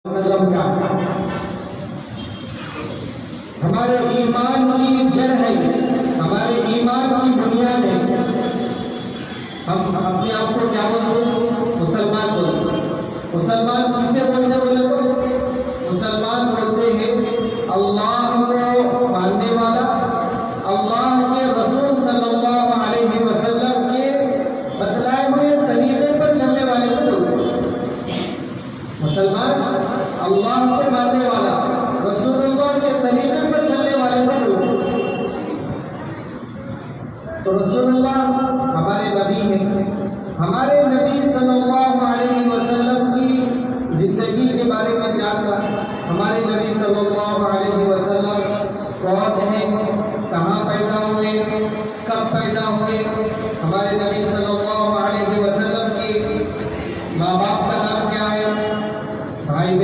वसल्लम का हमारे ईमान की जड़ है, हमारे ईमान की बुनियाद है। हम अपने आप को क्या बोलते? मुसलमान बोलते। मुसलमान किसे बोलते? बोले तो मुसलमान बोलते हैं अल्लाह को मानने वाला, अल्लाह के रसूल सल्लल्लाहु अलैहि वसल्लम के बतलाए हुए तरीके पर चलने वाले को बोलते हैं। मुसलमान अल्लाह को मानने वाला, रसूलुल्लाह के तरीके पर चलने वाले को बोलते हैं। तो रसूलुल्लाह हमारे नबी हैं। हमारे नबी सल्लल्लाहु अलैहि वसल्लम की जिंदगी के बारे में जानकर